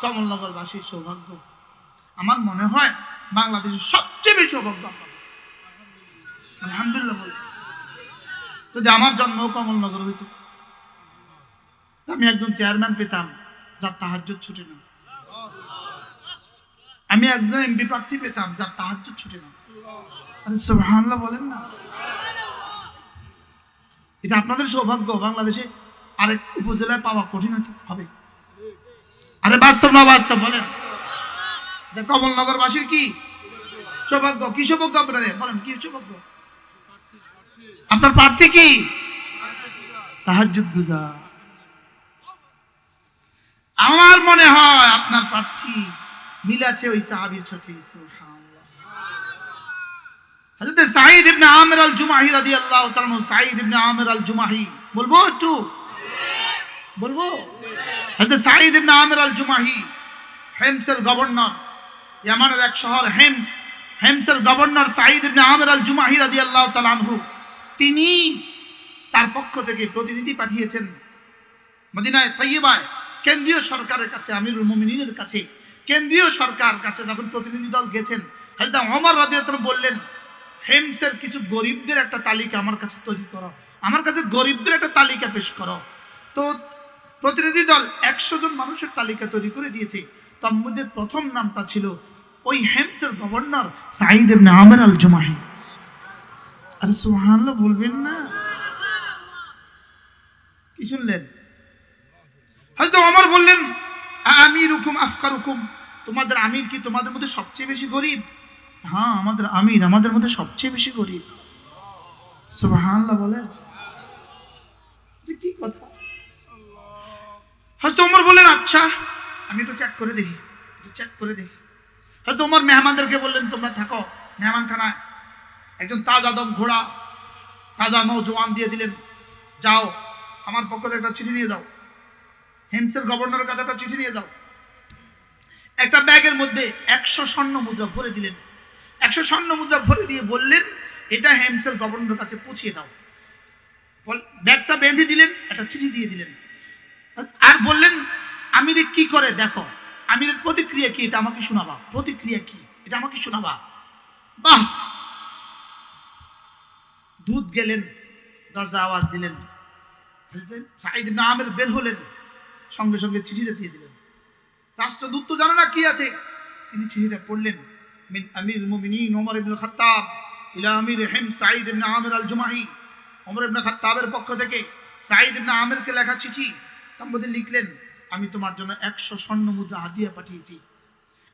কমলনগরবাসীর সৌভাগ্য। আমার মনে হয় বাংলাদেশের সবচেয়ে বেশি সৌভাগ্য আপনাদের। আলহামদুলিল্লাহ বলে। যদি আমার জন্ম কমলনগর হইতো, আমি একজন চেয়ারম্যান পেতাম যার তাহাজ্জুদ ছুটে না। আমি একজন এমপি প্রার্থী পেতাম যার তাহাজ্জুদ ছুটে না। আরে সুবহানাল্লাহ বলেন না। এটা আপনাদের সৌভাগ্য। বাংলাদেশে আরেক উপজেলায় পাওয়া কঠিন হবে। আরে বাস্তব না বাস্তব বলেন? কমলনগরবাসীর কি সৌভাগ্য? কি সৌভাগ্য আপনাদের বলেন? কি সৌভাগ্য? আপনার প্রার্থী কি তাহাজ্জুদ গুজার। আমার মনে হয় আপনার প্রার্থী মিল আছে ওই সাহাবীর সাথে। সুবহানাল্লাহ। হযরত সাঈদ ইবনে আমির আল জুমাহি রাদিয়াল্লাহু তাআলা, সাঈদ ইবনে আমির আল জুমাহি বলবো একটু বলবো? হযরত সাঈদ ইবনে আমির আল জুমাহি হেমসের গভর্নর, ইয়ামানের এক শহর হেমস, হেমসের গভর্নর সাঈদ ইবনে আমির আল জুমাহি রাদিয়াল্লাহু তাআলা আনহু, তিনি তার পক্ষ থেকে প্রতিনিধি পাঠিয়েছেন মদিনায় তাইয়্যিবায় কেন্দ্রীয় সরকারের কাছে, আমিরুল মুমিনিনের কাছে। কেন্দ্রীয় সরকার কাছে যখন প্রতিনিধি দল গেছেন, হযরত ওমর রাদিয়াল্লাহু তাআলা বললেন, হেমসের কিছু গরিবদের একটা তালিকা আমার কাছে তৈরি করো, আমার কাছে গরিবদের একটা তালিকা পেশ করো। তো প্রতিনিধি দল 100 জন মানুষের তালিকা তৈরি করে দিয়েছে। তার মধ্যে প্রথম নামটা ছিল ওই হেমসের গভর্নর সাঈদ ইবনে আমির আল জুমাহি। আরে সুবহানাল্লাহ বলবেন না? কি শুনলেন? হযরত ওমর বললেন, আমিরুকুম আফকারুকুম, তোমাদের আমির কি তোমাদের মধ্যে সবচেয়ে বেশি গরিব? হ্যাঁ, আমাদের আমির আমাদের মধ্যে সবচেয়ে বেশি গরিব। সুবহানাল্লাহ বলেন। কি কথা? হযরত ওমর বললেন, আচ্ছা আমি একটু চেক করে দেখি, একটু চেক করে দেখি। হযরত ওমর মেহমানদেরকে বললেন, তোমরা থাকো মেহমানখানায়। একজন তাজা দম ঘোড়া, তাজা নওজোয়ান দিয়ে দিলেন, যাও আমার পক্ষ থেকে একটা চিঠি নিয়ে যাও, হেমসের গভর্নরের কাছে একটা চিঠি নিয়ে যাও। একটা ব্যাগের মধ্যে 100 স্বর্ণ মুদ্রা ভরে দিলেন। 100 স্বর্ণ মুদ্রা ভরে দিয়ে বললেন, এটা হেমসের গভর্নরের কাছে পৌঁছিয়ে দাও। ব্যাগটা বেঁধে দিলেন, একটা চিঠি দিয়ে দিলেন, আর বললেন, আমিরে কি করে দেখো, আমিরের প্রতিক্রিয়া কি এটা আমাকে শোনাবা, প্রতিক্রিয়া কি এটা আমাকে শোনাবা। বাহ! দুধ গেলেন, দরজা আওয়াজ দিলেন, সাঈদ ইবনে আমির বের হলেন, সঙ্গে সঙ্গে চিঠিটা দিয়ে দিলেন। রাষ্ট্রদূত তো জানে না কি আছে, তিনি চিঠিটা পড়লেন, মিন আমিরুল মুমিনিন ওমর ইবনে খাত্তাব ইলা আমির হিমস সাঈদ ইবনে আমির আল জুমাহি। ওমর ইবনে খাত্তাবের পক্ষ থেকে সাঈদ ইবনে আমিরকে লেখা চিঠি। তার মধ্যে লিখলেন, আমি তোমার জন্য 100 স্বর্ণ মুদ্রা হাদিয়া পাঠিয়েছি,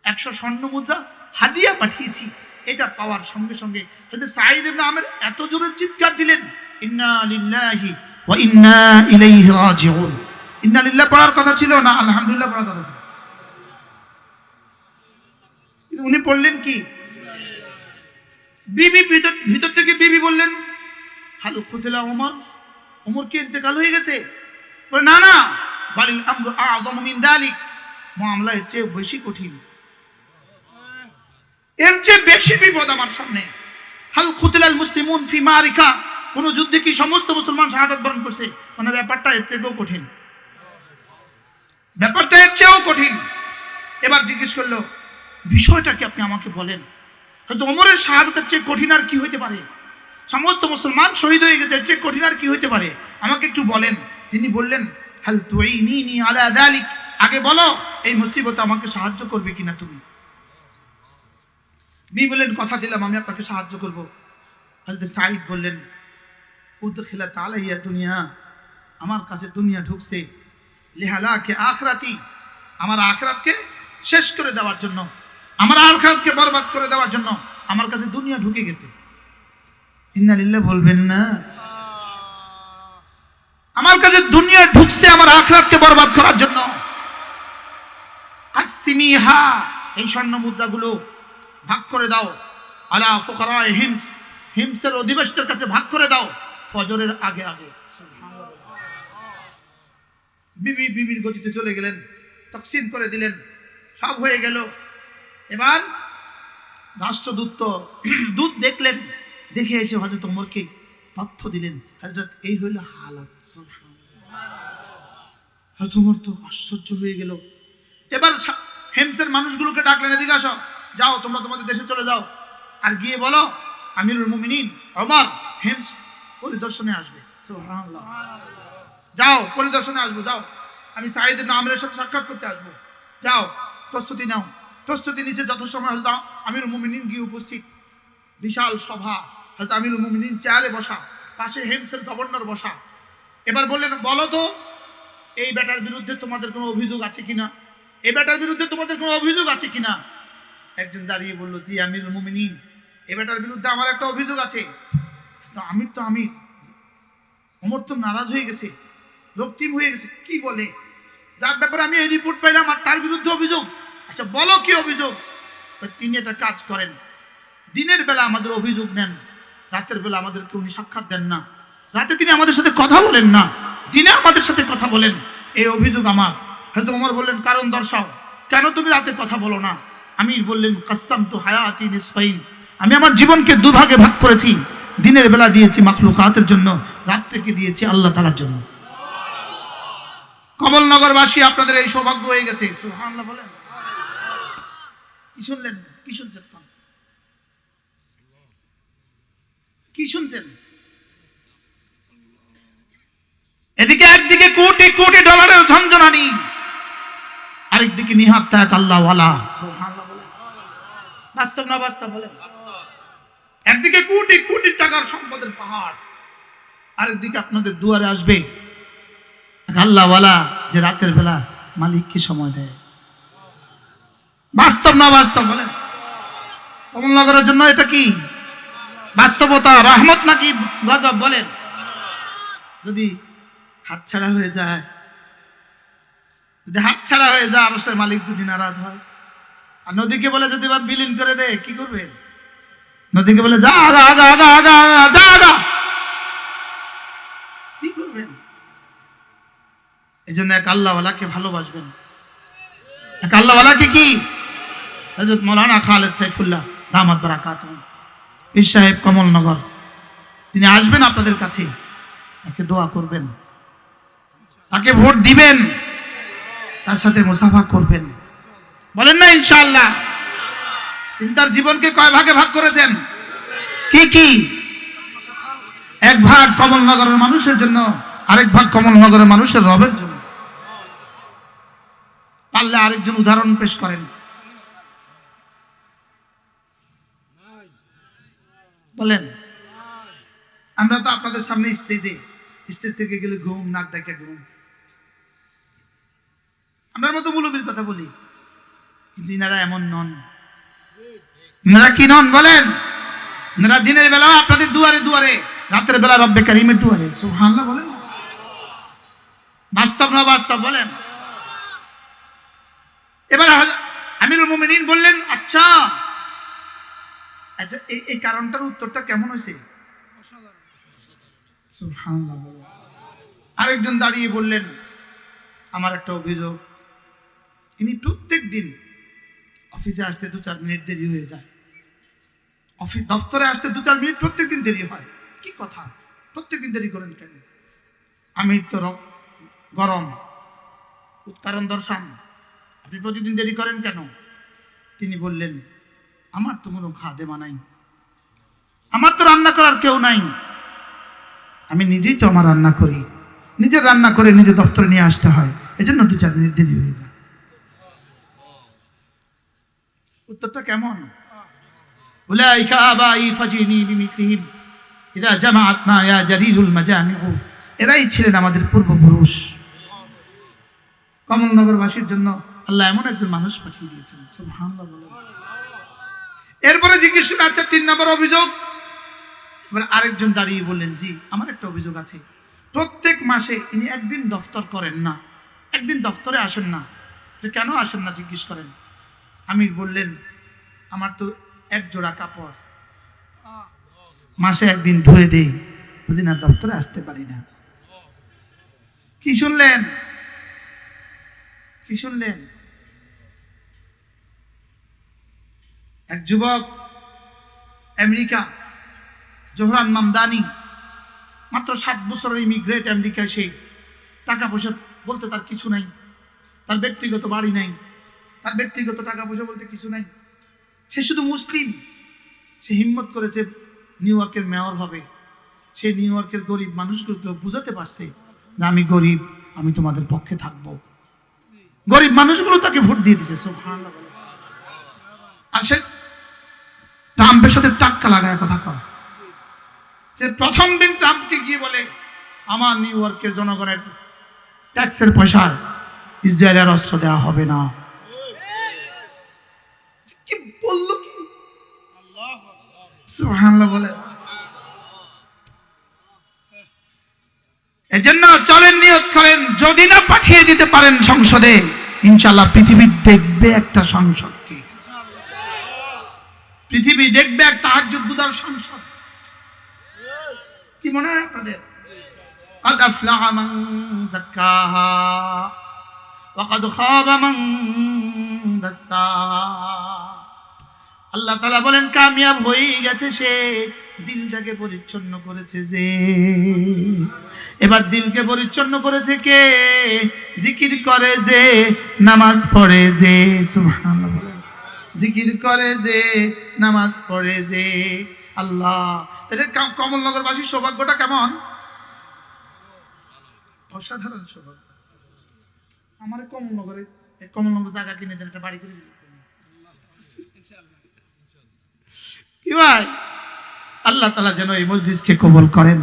100 স্বর্ণ মুদ্রা হাদিয়া পাঠিয়েছি। এটা পাওয়ার সঙ্গে সঙ্গে হযরত সাঈদ ইবনে আমির এত জোরে চিৎকার দিলেন, ইন্না লিল্লাহি ওয়া ইন্না ইলাইহি রাজিউন। ইন্না লিল্লাহ পড়ার কথা ছিল না, আলহামদুলিল্লাহ পড়ার কথা ছিল। উনি পড়লেন কি? বিবি ভিতর থেকে বিবি বললেন, হাল কুতিলা ওমর, ওমর কি ইন্তেকাল হয়ে গেছে? বলে, না না, বালিল আমরু আযম মিন যালিক, মামলা এর চেয়ে বেশি কঠিন, এর চেয়ে বেশি বিপদ আমার সামনে। হাল কুতিলাল মুসলিমুন ফি মারিকা, কোন যুদ্ধে কি সমস্ত মুসলমান শাহাদাত বরণ করছে? মানে ব্যাপারটা এর থেকেও কঠিন, ব্যাপারটা এর চেয়েও কঠিন। এবার জিজ্ঞেস করলো, বিষয়টা কি আপনি আমাকে বলেন। হয়তো ওমরের শাহাদাতের চেয়ে কঠিন আর কি হইতে পারে? সমস্ত মুসলমান শহীদ হয়ে গেছে, এর চেয়ে কঠিন আর কি হইতে পারে? আমাকে একটু বলেন। তিনি বললেন, হাল তুইনিনি আলা যালিক, আগে বলো এই মুসিবতে আমাকে সাহায্য করবে কিনা তুমি। বি বললেন, কথা দিলাম আমি আপনাকে সাহায্য করব। হযরত সাঈদ বললেন, উদখিলাত আলাইয়া দুনিয়া, আমার কাছে দুনিয়া ঢুকছে, লিহালাকে আখিরাতি, আমার আখিরাতকে শেষ করে দেওয়ার জন্য, আমার আখিরাতকে বরবাদ করে দেওয়ার জন্য আমার কাছে দুনিয়া ঢুকে গেছে। ইন্না লিল্লাহ বলবেন না? আমার কাছে দুনিয়া ঢুকছে আমার আখিরাতকে বরবাদ করার জন্য। আসমিহা, এই স্বর্ণ মুদ্রাগুলো ভাগ করে দাও, আলা ফুকারায়ে হিমস, হিমসের অধিবাসীদের কাছে ভাগ করে দাও ফজরের আগে আগে। বিবির গতিতে চলে গেলেন, তাকসিম করে দিলেন, সব হয়ে গেল। এবার রাষ্ট্রদূত দূত দেখলেন, দেখে এসে হযরত ওমরকে তথ্য দিলেন, হযরত এই হইল হালাত। হযরত ওমর তো আশ্চর্য হয়ে গেল, এবার হেমসের মানুষগুলোকে ডাকলেন, এদিকে আসো, যাও তোমরা তোমাদের দেশে চলে যাও, আর গিয়ে বলো আমিরুল মুমিনিন ওমর হেমস পরিদর্শনে আসবে। সুবহানাল্লাহ। যাও পরিদর্শনে আসবো, যাও, আমি সাঈদ ইবনে আমরের সাথে সাক্ষাৎ করতে আসবো, যাও প্রস্তুতি নাও। প্রস্তুতি নিচে যত সময় হল আমিরুল মুমিনিন গিয়ে উপস্থিত, বিশাল সভা, হয়তো আমিরুল মুমিনিন চেয়ারে বসা, পাশে হেমসের গভর্নর বসা। এবার বললেন, বলো তো এই বেটার বিরুদ্ধে তোমাদের কোনো অভিযোগ আছে কিনা, এই বেটার বিরুদ্ধে তোমাদের কোনো অভিযোগ আছে কিনা। একজন দাঁড়িয়ে বলল, জি আমিরুল মুমিনিন, এই বেটার বিরুদ্ধে আমার একটা অভিযোগ আছে। আমির তো আমির, ওমর তো নারাজ হয়ে গেছে, রক্তিম হয়ে গেছে, কি বলে, যার ব্যাপারে আমি এই রিপোর্ট পাইলাম আর তার বিরুদ্ধে অভিযোগ। আচ্ছা বলো কি অভিযোগ। তিনি একটা কাজ করেন, দিনের বেলা আমাদের অভিযোগ নেন, রাতের বেলা আমাদেরকে উনি সাক্ষাৎ দেন না, রাতে তিনি আমাদের সাথে কথা বলেন না, দিনে আমাদের সাথে কথা বলেন, এই অভিযোগ আমার। হয়তো ওমর বললেন, কারণ দর্শাও, কেন তুমি রাতে কথা বলো না। আমির বললেন, কাসসামতু হায়াতি নিসফাইন, আমি আমার জীবনকে দুভাগে ভাগ করেছি, দিনের বেলা দিয়েছি মাখলুকাতের জন্য, রাত্রেকে দিয়েছি আল্লাহ তাআলার জন্য। কমলনগরবাসী আপনাদের এই সৌভাগ্য হয়ে গেছে। সুবহানাল্লাহ বলেন। কি শুনলেন, কি শুনছেন, কি শুনছেন? এদিকে একদিকে কোটি কোটি ডলারের ঝঞ্ঝনানি, আরেকদিকে নিহাত এক আল্লাহওয়ালা। সুবহানাল্লাহ বলেন। বাস্তব না বাস্তব বলেন? একদিকে কোটি কোটি টাকার সম্পদের পাহাড়, আরেকদিকে আপনাদের দুয়ারে আসবে আল্লাহওয়ালা, যে রাতের বেলা মালিককে সময় দেয়। বাস্তব না বাস্তব বলেন? কমলনগরের জন্য এটা কি বাস্তবতা, রহমত নাকি গজব বলেন? যদি হাতছাড়া হয়ে যায়, যদি হাতছাড়া হয়ে যায়, আরশের মালিক যদি নারাজ হয়, আর নদীকে বলে যদি বা বিলীন করে দেয়, কি করবেন? নদীকে বলে যা আগা আগা আগা আগা আগা যা আগা, কি করবেন? এই জন্য এক আল্লাহওয়ালাকে ভালোবাসবেন। এক আল্লাহওয়ালাকে কি, হযরত মাওলানা খালেদ সাইফুল্লাহ দামাত বারাকাতুহু পীর সাহেব কমলনগর, তিনি আসবেন আপনাদের কাছে, তাকে দোয়া করবেন, তাকে ভোট দিবেন, তার সাথে মুসাফা করবেন, বলেন না ইনশাআল্লাহ। তিনি তার জীবনকে কয় ভাগে ভাগ করেছেন? কি কি? এক ভাগ কমলনগরের মানুষের জন্য, আরেক ভাগ কমলনগরের মানুষের রবের জন্য। পারলে আরেকজন উদাহরণ পেশ করেন, বলেন। আমরা তো আপনাদের সামনে স্টেজ থেকে গেলে ঘুম, নাক ডাকে ঘুম, আপনার মতো মুলুবির কথা বলি, কিন্তু ইনারা এমন নন। ইনারা কি নন বলেন? ইনারা দিনের বেলা আপনাদের দুয়ারে দুয়ারে, রাতের বেলা রব্বে কারিমের দুয়ারে। সুবহানাল্লাহ বলেন। বাস্তব না বাস্তব বলেন? এবার আমিরুল মুমিনিন বললেন, আচ্ছা আচ্ছা এই কারণটার উত্তরটা কেমন হয়েছে? সুবহানাল্লাহ। আরেকজন দাঁড়িয়ে বললেন, আমার একটা অভিযোগ, ইনি প্রত্যেক দিন অফিসে আসতে 2-4 মিনিট দেরি হয়ে যায়, অফিস দফতরে আসতে 2-4 মিনিট প্রত্যেকদিন দেরি হয়। কি কথা, প্রত্যেকদিন দেরি করেন কেন? আমি তো গরম, কারণ দর্শান, আপনি প্রতিদিন দেরি করেন কেন? তিনি বললেন, আমার তো কোনো খাদেমা নাই, আমার তো রান্না করার কেউ নাই, আমি নিজেই তো আমার রান্না করি, নিজের রান্না করে নিজে দফতরে নিয়ে আসতে হয়, এজন্য 2-4 মিনিট দেরি হয়ে যায়। উত্তরটা কেমন? উলাইকা আবাই ফাজিনি বিমিথলিহিম ইযা জামাআতনা ইয়া জারিরুল মাজামিউ, এরাই ছিলেন আমাদের পূর্বপুরুষ। কমলনগরবাসীর জন্য আল্লাহ এমন একজন মানুষ পাঠিয়ে দিয়েছেন। সুবহানাল্লাহ বলেন। এরপরে জিজ্ঞেস করলেন, আচ্ছা 3 নম্বর অভিযোগ। এবার আরেকজন দাঁড়িয়ে বললেন, জি আমার একটা অভিযোগ আছে, প্রত্যেক মাসে ইনি একদিন দফতর করেন না, একদিন দফতরে আসেন না। তো কেন আসেন না জিজ্ঞেস করেন। আমির বললেন, আমার তো এক জোড়া কাপড় মাসে একদিন ধুয়ে দেই, ওদিন আর দফতরে আসতে পারি না। কি শুনলেন, কি শুনলেন? এক যুবক আমেরিকা, জোহরান মামদানি, মাত্র 7 বছরের ইমিগ্রেট আমেরিকায়, সেই টাকা পয়সা বলতে তার কিছু নাই, তার ব্যক্তিগত বাড়ি নাই, তার ব্যক্তিগত টাকা পয়সা বলতে কিছু নাই, সে শুধু মুসলিম। সে হিম্মত করেছে নিউ ইয়র্কের মেয়র হবে। সে নিউ ইয়র্কের গরিব মানুষগুলোকে বুঝাতে পারছে যে আমি গরিব, আমি তোমাদের পক্ষে থাকবো। গরিব মানুষগুলো তাকে ভোট দিয়ে দিছে। সুবহানাল্লাহ। আর সে ট্রাম্পের সাথে টাক্কা লাগায় কথা কয়। সে প্রথম দিন ট্রাম্পকে গিয়ে বলে আমার নিউ ইয়র্কের জনগণের ট্যাক্সের পয়সায় ইসরায়েলের অস্ত্র দেওয়া হবে না। কি বললো কি? সুবহানাল্লাহ বলে। এজন্য চলেন, নিয়ত করেন, যদি না পাঠিয়ে দিতে পারেন সংসদে, ইনশাআল্লাহ পৃথিবী দেখবে একটা সংসদকে। পৃথিবী দেখবে একটা তাহাজ্জুদগুজার সংসদ। কি মনে হয় আপনাদের? قد أفلح من زكاها وقد خاب من دساها। আল্লাহ তাআলা বলেন কামিয়াব হয়ে গেছে সে দিলটাকে পরিচ্ছন্ন করেছে যে। এবার দিলকে পরিচ্ছন্ন করেছে কে? জিকির করে যে, নামাজ পড়ে যে। সুবহানাল্লাহ বলেন। জিকির করে যে, নামাজ পড়ে যে। আল্লাহ, তাহলে কমলনগরবাসীর সৌভাগ্যটা কেমন? অসাধারণ সৌভাগ্য। আমার কমলনগর জায়গা কিনে দেন, একটা বাড়ি করে দিন। কি ভাই, আল্লাহ তাআলা যেন এই মজলিসকে কবুল করেন।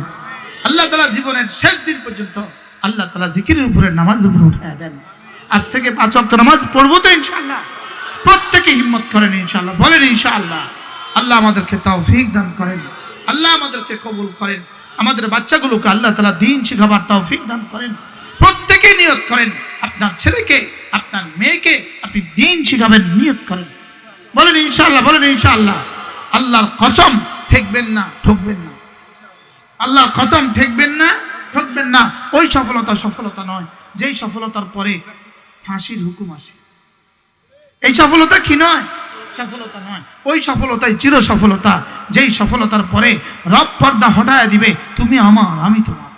আল্লাহ তাআলা জীবনের শেষ দিন পর্যন্ত আল্লাহ তাআলা জিকিরের উপরে নামাজের উপরে উঠায় দেন। আজ থেকে 5 ওয়াক্ত নামাজ পড়বো তো ইনশাআল্লাহ। প্রত্যেকে হিম্মত করেন ইনশাআল্লাহ, বলেন ইনশাআল্লাহ। আল্লাহ আমাদেরকে তৌফিক দান করেন, আল্লাহ আমাদেরকে কবুল করেন। আমাদের বাচ্চাগুলোকে আল্লাহ তাআলা দ্বীন শিখাবার তৌফিক দান করেন। প্রত্যেকে নিয়ত করেন আপনার ছেলেকে, আপনার মেয়েকে আপনি দ্বীন শিখাবেন, নিয়ত করেন, বলেন ইনশাআল্লাহ, বলেন ইনশাআল্লাহ। আল্লাহর কসম ঠকবেন না, ঠকবেন না। আল্লাহর কসম ঠকবেন না, ঠকবেন না। ওই সফলতা নয় যেই সফলতার পরে ফাঁসির হুকুম আসে। এই সফলতা কি নয়? সফলতা নয়। ওই সফলতাই চির সফলতা, যেই সফলতার পরে রব পর্দা হটায় দিবে, তুমি আমার, আমি তোমার।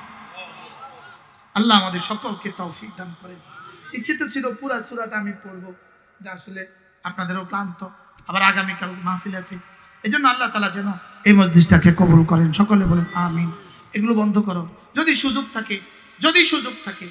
আল্লাহ আমাদের সকলকে তৌফিক দান করেন। ইচ্ছে তো ছিল পুরা সূরাটা আমি পড়বো, যা আসলে আপনাদেরও ক্লান্ত, আবার আগামীকাল মাহফিল আছে। এজন্য আল্লাহ তাআলা যেন এই মজলিসটাকে কবুল করেন। সকলে বলেন আমিন। এগুলো বন্ধ করো, যদি সুযোগ থাকে, যদি সুযোগ থাকে।